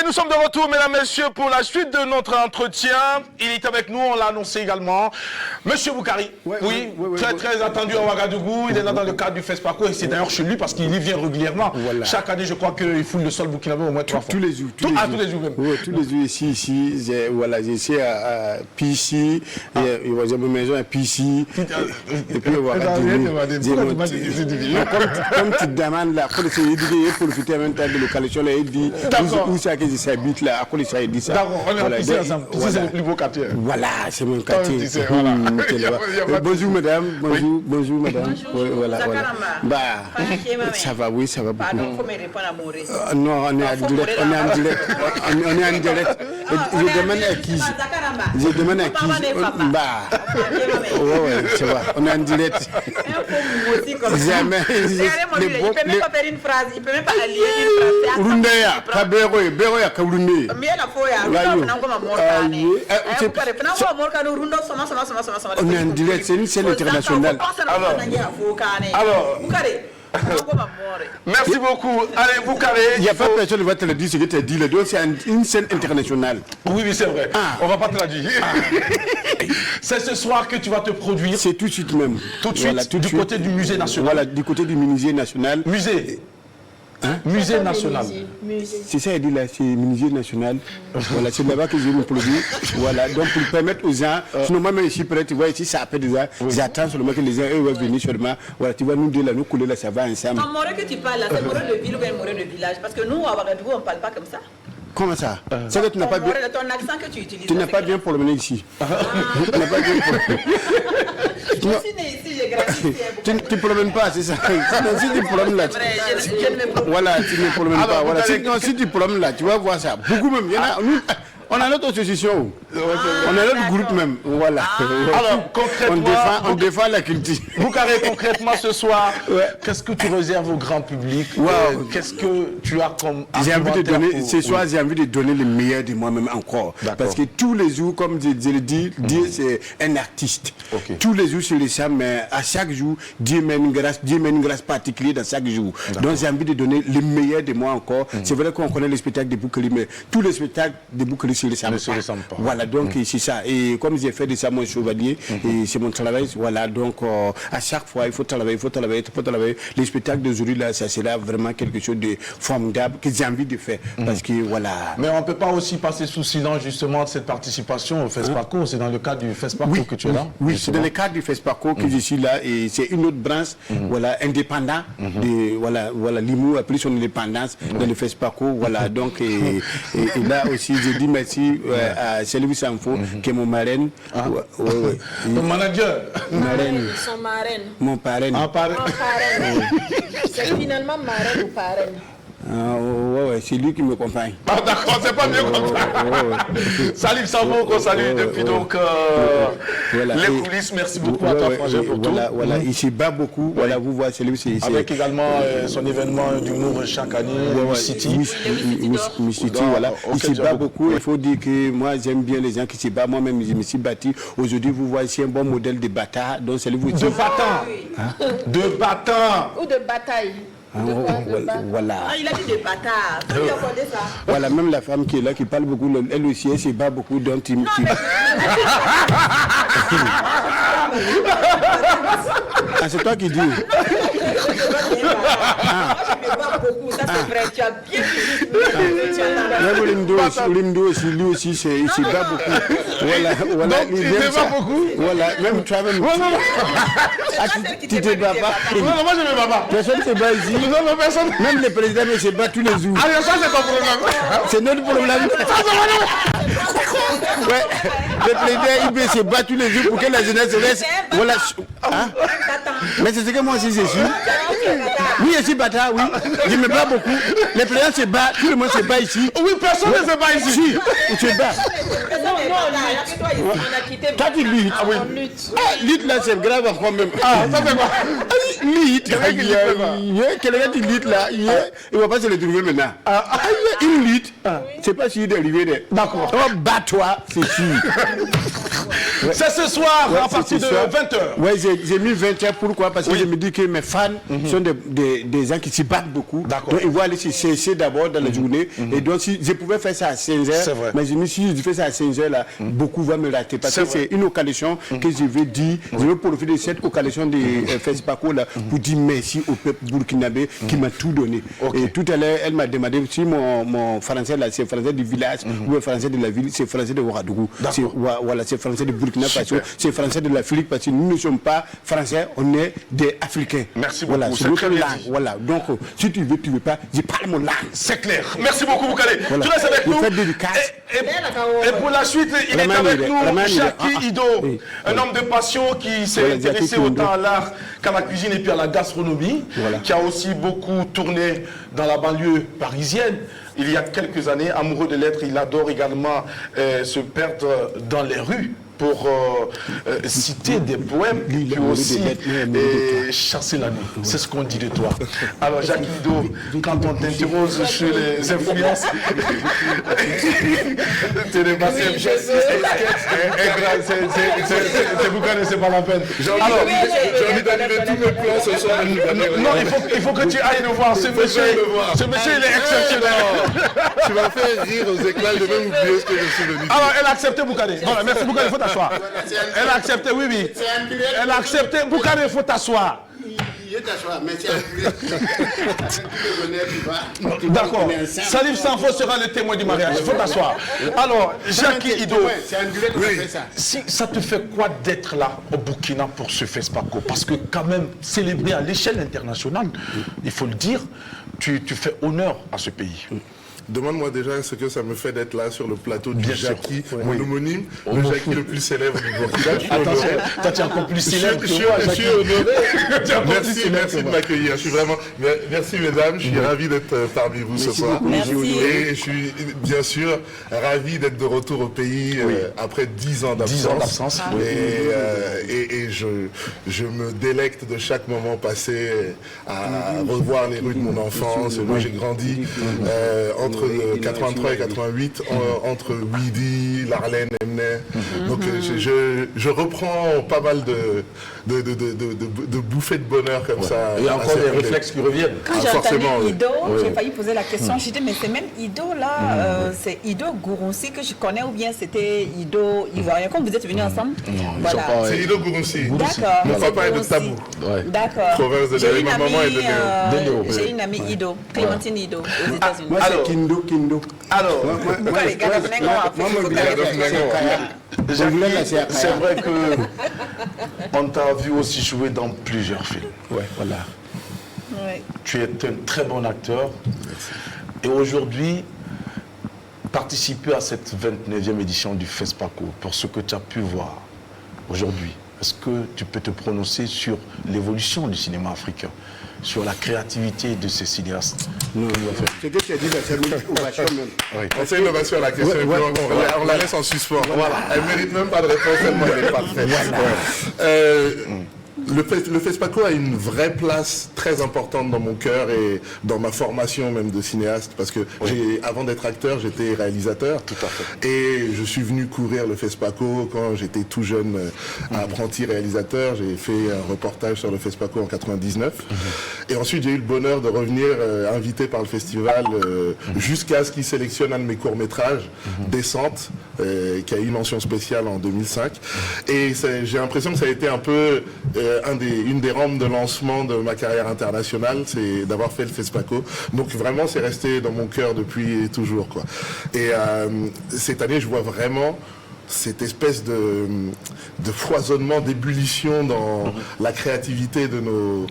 nous sommes de retour, mesdames, messieurs, pour la suite de notre entretien. Il est avec nous, on l'a annoncé également. Monsieur Boukari, très attendu à Ouagadougou. Il est là dans le cadre du FESPACO et c'est d'ailleurs chez lui parce qu'il y vient régulièrement. Voilà. Chaque année, je crois qu'il foule le sol burkinabé au moins 3 fois. Tous les jours. Tous les jours même. Oui, tous les jours ici. J'essaie à Pichi, j'ai ma maison à Pichi. Et puis, comme tu demandes là, pour essayer de profiter en même temps de localisation, là, il dit où c'est que j'habite là, à quoi il dit ça. D'accord, on est en Pichi ensemble. Pichi, c'est le plus beau quartier. Voilà, c'est mon quartier. Bonjour madame, bonjour madame. Voilà. Bah, ça va, oui, ça va beaucoup. Pardon, il faut me répondre à mon réseau. Non, on est en direct. On est en direct. Je demande à qui? Bah, ouais, c'est vrai. On est en direct. Jamais. Il ne peut même pas faire une phrase, il ne peut même pas allier une phrase. Rundeya, Kaberoya, Kaurune. On est en direct, c'est une scène internationale. Alors, merci beaucoup. Allez, Boukari. Il n'y a pas personne qui va te le dire ce que tu as dit. C'est une scène internationale. Oui, c'est vrai. On ne va pas te la dire. C'est ce soir que tu vas te produire. C'est tout de suite même. Tout de suite, du côté du musée national. Voilà, du côté du musée national. Musée. Musée national. C'est ça, il dit là, c'est musée national. Voilà, c'est là-bas que je me produis. Voilà, donc pour permettre aux gens, sinon moi-même ici, tu vois, ici, ça appelle déjà, j'attends seulement que les gens eux, vont venir seulement. Voilà, tu vas nous dire là, nous couler là, ça va ensemble. Ton moreux que tu parles là, c'est moreux de ville ou bien moreux de village? Parce que nous, à Ouagadougou, on ne parle pas comme ça. Comment ça? C'est que tu n'as pas bien. Ton accent que tu utilises. Tu n'as pas bien promené ici. Tu n'as pas bien promené. Je suis né ici, j'ai grandi ici. Tu ne promènes pas, c'est ça. Si tu promènes là. Voilà, tu ne promènes pas. Voilà. Si tu promènes là, tu vas voir ça. Beaucoup même. Il y en a. On a notre association. On a notre groupe même. Voilà. Alors, concrètement, on défend la culture. Boukari, concrètement, ce soir, qu'est-ce que tu réserves au grand public? Qu'est-ce que tu as comme j'ai envie de donner, ce soir, j'ai envie de donner le meilleur de moi-même encore. Parce que tous les jours, comme je le dis, Dieu, c'est un artiste. Tous les jours, c'est le ça, mais à chaque jour, Dieu met une grâce particulière dans chaque jour. Donc, j'ai envie de donner le meilleur de moi encore. C'est vrai qu'on connaît les spectacles de Boukari, mais tous les spectacles de Boukari ne se ressemblent pas. Voilà, donc c'est ça. Et comme j'ai fait de ça mon chevalier, et c'est mon travail, voilà, donc à chaque fois, il faut travailler. Les spectacles d'aujourd'hui, là, ça sera vraiment quelque chose de formidable que j'ai envie de faire. Parce que, voilà. Mais on ne peut pas aussi passer sous silence, justement, de cette participation au FESPACO. C'est dans le cadre du FESPACO que tu es là? Oui, c'est dans le cadre du FESPACO que je suis là. Et c'est une autre branche, voilà, indépendant. Voilà, Limoux a pris son indépendance dans le FESPACO. Voilà, donc, et là aussi, je dis merci à Sylvie Sanfo, qui est mon marraine. Ton manager? Son marraine. Mon parrain. C'est finalement marraine ou parraine? C'est lui qui me compagne. D'accord, c'est pas mieux comme ça. Salut Sanfo, qu'on salue depuis donc les coulisses. Merci beaucoup à toi, Frangin, pour tout. Voilà, il se bat beaucoup. Voilà, vous voyez, c'est lui. Avec également son événement d'humour chaque année, Miss City. Miss City, voilà. Il se bat beaucoup. Il faut dire que moi, j'aime bien les gens qui se battent. Moi-même, je me suis battu. Aujourd'hui, vous voyez, c'est un bon modèle de bâtard. Donc, c'est lui. De battant. De battant. Ou de bataille. Voilà. Il a dit des bâtards. Tu connais ça? Voilà, même la femme qui est là, qui parle beaucoup, elle aussi, elle se bat beaucoup. Donc, c'est toi qui dis. Ça c'est vrai, tu as bien Limdo aussi, lui aussi, il se bat beaucoup. Voilà, il se bat beaucoup. Voilà, même toi-même. Tu te bats pas. Non, moi je ne me bats pas. Personne ne se bat ici. Même le président se bat tous les jours. Ah, ça c'est ton problème. C'est notre problème. Le président IB se bat tous les jours pour que la jeunesse reste. Voilà. Mais c'est ce que moi aussi je suis. Oui, je suis bâtard, oui. Je me bats beaucoup. Les présidents se battent, tout le monde se bat ici. Oui, personne ne se bat ici. Si, on se bat. Toi, tu luttes. Ah oui. Lutte là, c'est grave encore même. Ah, ça fait quoi? Lutte. Quelqu'un qui lutte là, il ne va pas se le trouver maintenant. Une lutte, c'est pas sûr d'arriver. D'accord. Oh, bats-toi, c'est sûr. C'est ce soir, à partir de 20h. Oui, j'ai mis 20h, pourquoi? Parce que je me dis que mes fans sont des gens qui s'y battent beaucoup. Donc ils vont aller se chercher d'abord dans la journée. Et donc si je pouvais faire ça à 5h, mais je me suis dit, je fais ça à 5h là, beaucoup vont me rater. Parce que c'est une occasion que je veux dire, je veux profiter de cette occasion de FESPACO là pour dire merci au peuple burkinabé qui m'a tout donné. Et tout à l'heure, elle m'a demandé si mon français là, c'est français du village ou le français de la ville, c'est français de Ouagadougou. Voilà, c'est français de Burkina Faso, c'est français de l'Afrique parce que nous ne sommes pas français, on est des Africains. Merci beaucoup. Voilà, c'est notre langue. Voilà, donc si tu veux pas, je parle mon langue. C'est clair. Merci beaucoup, Boukale. Voilà. Tu restes avec nous. Et pour la suite, il est avec nous, Jackie Ido, un homme de passion qui s'est intéressé autant à l'art qu'à la cuisine et puis à la gastronomie, qui a aussi beaucoup tourné dans la banlieue parisienne. Il y a quelques années, amoureux de lettres, il adore également se perdre dans les rues pour citer des poèmes, puis aussi chasser la nuit. C'est ce qu'on dit de toi. Alors, Jackie Ido, quand on t'interroge sur les influences, tu n'es pas c'est vous connaissez pas la peine. J'ai envie d'annuler tous mes plans ce soir. Non, il faut que tu ailles le voir. Ce monsieur, il est exceptionnel. Tu m'as fait rire aux éclats, je vais même oublier ce que je suis venu dire. Alors, elle a accepté Boukane. Voilà, merci Boukane, il faut t'asseoir. Elle a accepté, oui. Elle a accepté, Boukane, il faut t'asseoir. D'accord. Salif Sanfo sera le témoin du mariage. Il faut t'asseoir. Alors, Jackie Ido, ça te fait quoi d'être là au Burkina pour ce FESPACO? Parce que quand même, célébré à l'échelle internationale, il faut le dire, tu fais honneur à ce pays. Demande-moi déjà ce que ça me fait d'être là sur le plateau du Jackie, mon homonyme, le Jackie le plus célèbre du Burkina. Attention, toi tu es encore plus célèbre que moi. Je suis honoré. Merci de m'accueillir. Je suis vraiment. Merci mesdames, je suis ravi d'être parmi vous ce soir. Et je suis bien sûr ravi d'être de retour au pays après 10 ans d'absence. Et je me délecte de chaque moment passé à revoir les rues de mon enfance. Moi j'ai grandi entre 83 et 88, entre Ouidi, Larlène, Emnay. Donc je reprends pas mal de bouffées de bonheur comme ça. Il y a encore des réflexes qui reviennent. Quand j'ai entendu Ido, j'ai failli poser la question. J'ai dit, mais c'est même Ido là, c'est Ido Gourounsi que je connais ou bien c'était Ido Ivoirien, comme vous êtes venus ensemble? Voilà. C'est Ido Gourounsi. D'accord. Mon papa est de Tabou. D'accord. Province de Délé. Ma maman est de Délé. J'ai une amie Ido, Clémentine Ido, aux États-Unis. Moi, c'est Kindo. Alors, c'est vrai que on t'a vu aussi jouer dans plusieurs films. Voilà. Tu es un très bon acteur. Et aujourd'hui, participer à cette 29e édition du FESPACO, pour ce que tu as pu voir aujourd'hui, est-ce que tu peux te prononcer sur l'évolution du cinéma africain, sur la créativité de ces cinéastes? Non, c'est que tu as dit, c'est une ovation même. On sait innovation à la question, on la laisse en suspens. Voilà. Elle ne mérite même pas de réponse, tellement elle est parfaite. Le FESPACO a une vraie place très importante dans mon cœur et dans ma formation même de cinéaste, parce que avant d'être acteur, j'étais réalisateur. Tout à fait. Et je suis venu courir le FESPACO quand j'étais tout jeune apprenti réalisateur. J'ai fait un reportage sur le FESPACO en 99. Et ensuite, j'ai eu le bonheur de revenir invité par le festival jusqu'à ce qu'il sélectionne un de mes courts-métrages, Descente, qui a eu une mention spéciale en 2005. Et j'ai l'impression que ça a été un peu une des rampes de lancement de ma carrière internationale, c'est d'avoir fait le FESPACO. Donc vraiment, c'est resté dans mon cœur depuis toujours, quoi. Et cette année, je vois vraiment cette espèce de foisonnement, d'ébullition dans la créativité de nos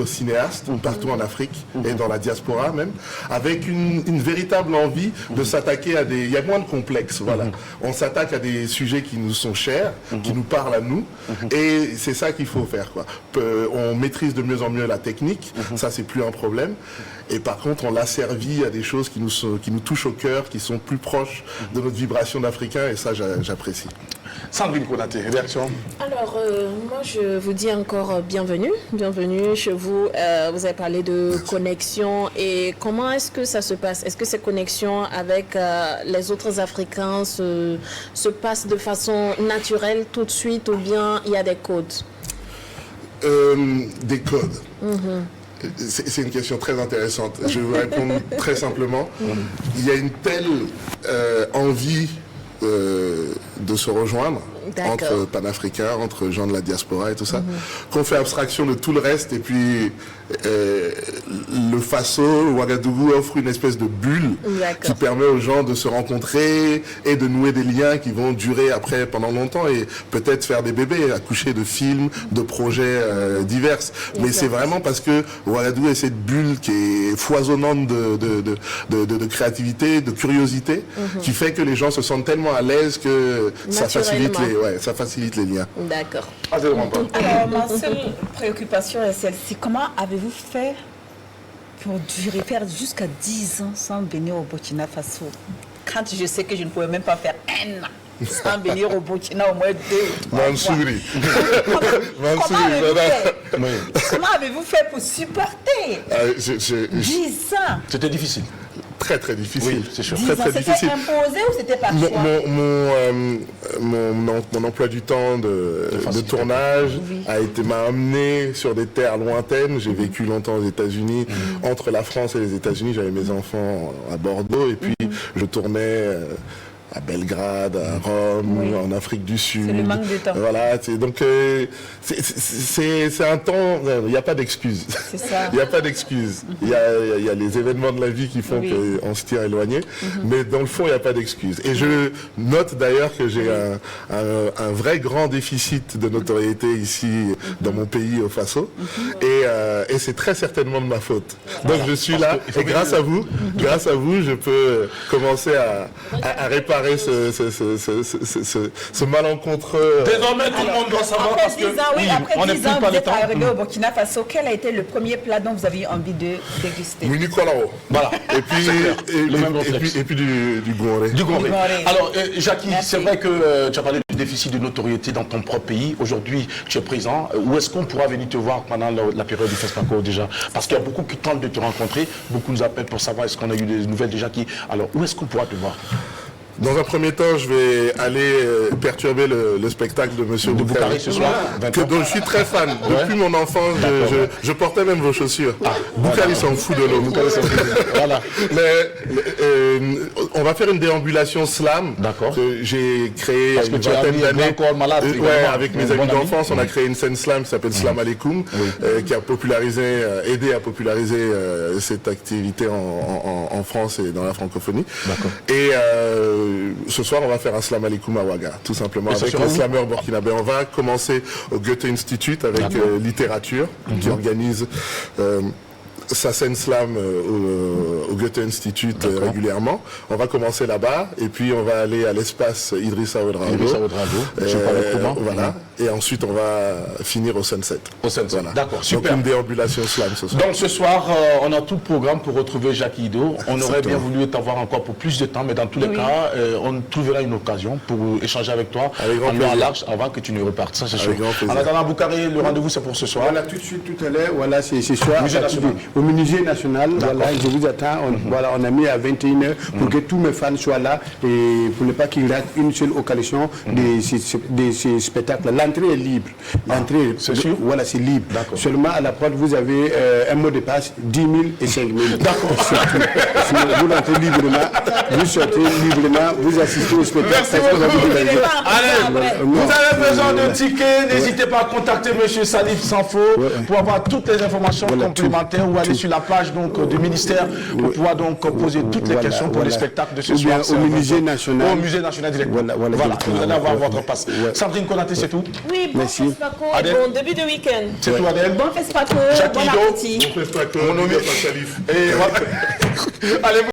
cinéastes partout en Afrique et dans la diaspora même, avec une véritable envie de s'attaquer à des... Il y a moins de complexes, voilà. On s'attaque à des sujets qui nous sont chers, qui nous parlent à nous, et c'est ça qu'il faut faire, quoi. On maîtrise de mieux en mieux la technique, ça c'est plus un problème, et par contre on l'a servi à des choses qui nous touchent au cœur, qui sont plus proches de notre vibration d'Africain, et ça j'apprécie. Sandrine Konaté, réaction? Alors, moi, je vous dis encore bienvenue chez vous. Vous avez parlé de connexion et comment est-ce que ça se passe? Est-ce que ces connexions avec les autres Africains se passent de façon naturelle tout de suite ou bien il y a des codes? Des codes. C'est une question très intéressante. Je vais vous répondre très simplement. Il y a une telle envie de se rejoindre entre panafricains, entre gens de la diaspora et tout ça, qu'on fait abstraction de tout le reste et puis le Faso, Ouagadougou offre une espèce de bulle qui permet aux gens de se rencontrer et de nouer des liens qui vont durer après pendant longtemps et peut-être faire des bébés, accoucher de films, de projets divers. Mais c'est vraiment parce que Ouagadougou est cette bulle qui est foisonnante de créativité, de curiosité, qui fait que les gens se sentent tellement à l'aise que ça facilite les liens. D'accord. Alors, ma seule préoccupation est celle-ci. Comment avez-vous fait pour durer, faire jusqu'à 10 ans sans venir au Burkina Faso? Quand je sais que je ne pouvais même pas faire un an sans venir au Burkina au moins 2 ou 3 Mansouri. Comment avez-vous fait pour supporter 10 ans? C'était difficile. Très très difficile. Oui, c'est sûr. C'était imposé ou c'était par choix? Mon emploi du temps de tournage m'a amené sur des terres lointaines. J'ai vécu longtemps aux États-Unis. Entre la France et les États-Unis, j'avais mes enfants à Bordeaux et puis je tournais à Belgrade, à Rome, en Afrique du Sud. C'est le manque de temps. Voilà, donc c'est un temps, il n'y a pas d'excuses. C'est ça. Il n'y a pas d'excuses. Il y a les événements de la vie qui font qu'on se tient éloigné, mais dans le fond, il n'y a pas d'excuses. Et je note d'ailleurs que j'ai un vrai grand déficit de notoriété ici, dans mon pays, au Faso, et c'est très certainement de ma faute. Donc je suis là, et grâce à vous, je peux commencer à réparer ce malencontreux. Désormais, tout le monde doit savoir parce que après 10 ans, vous êtes arrivé au Burkina Faso. Quel a été le premier plat dont vous avez eu envie de déguster? Mini Kolao. Voilà. Et puis du Goré. Du Goré. Alors, Jackie, c'est vrai que tu as parlé du déficit de notoriété dans ton propre pays. Aujourd'hui, tu es présent. Où est-ce qu'on pourra venir te voir pendant la période du FESPACO déjà? Parce qu'il y a beaucoup qui tentent de te rencontrer. Beaucoup nous appellent pour savoir est-ce qu'on a eu des nouvelles de Jackie. Alors, où est-ce qu'on pourra te voir? Dans un premier temps, je vais aller perturber le spectacle de Monsieur Boukari ce soir, dont je suis très fan. Depuis mon enfance, je portais même vos chaussures. Boukari s'en fout de l'eau. Voilà. Mais on va faire une déambulation slam que j'ai créée il y a une vingtaine d'années. Avec mes amis d'enfance, on a créé une scène slam qui s'appelle Slam Alaikum, qui a aidé à populariser cette activité en France et dans la francophonie. Et ce soir, on va faire un slam alaikum à Ouaga, tout simplement, avec les slameurs burkinabés. On va commencer au Goethe Institute avec littérature, qui organise sa scène slam au Goethe Institute régulièrement. On va commencer là-bas et puis on va aller à l'espace Idrissa Ouedraogo. Voilà. Et ensuite on va finir au Sunset. Au Sunset. Voilà. D'accord, super. Donc une déambulation slam ce soir. Donc ce soir, on a tout le programme pour retrouver Jackie Ido. On aurait bien voulu t'avoir encore pour plus de temps, mais dans tous les cas, on trouvera une occasion pour échanger avec toi en long et large avant que tu ne repartes. Ça c'est sûr. En attendant, Boukari, le rendez-vous c'est pour ce soir. Voilà, tout de suite, tout à l'heure, voilà, c'est ce soir. Au Musée National, voilà, je vous attends. On a mis à 21h pour que tous mes fans soient là et pour ne pas qu'il rate une seule occasion de ces spectacles. L'entrée est libre. L'entrée, c'est sûr? Voilà, c'est libre. Seulement à la porte, vous avez un mot de passe, 10 000 et 5 000. D'accord. Vous entrez librement, vous sortez librement, vous assistez au spectacle. Merci beaucoup. Allez, vous avez besoin de tickets, n'hésitez pas à contacter M. Salif Sanfo pour avoir toutes les informations complémentaires ou aller sur la page donc, du ministère pour pouvoir donc poser toutes les questions pour les spectacles de ce soir. Au Musée National. Au Musée National directement. Voilà, vous allez avoir votre passe. Sandrine Konaté, c'est tout? Oui, bon FESPACO et bon début de week-end. C'est tout, Adèle? Bon FESPACO, bon appétit. Bon FESPACO, mon nom est Salif. Allez,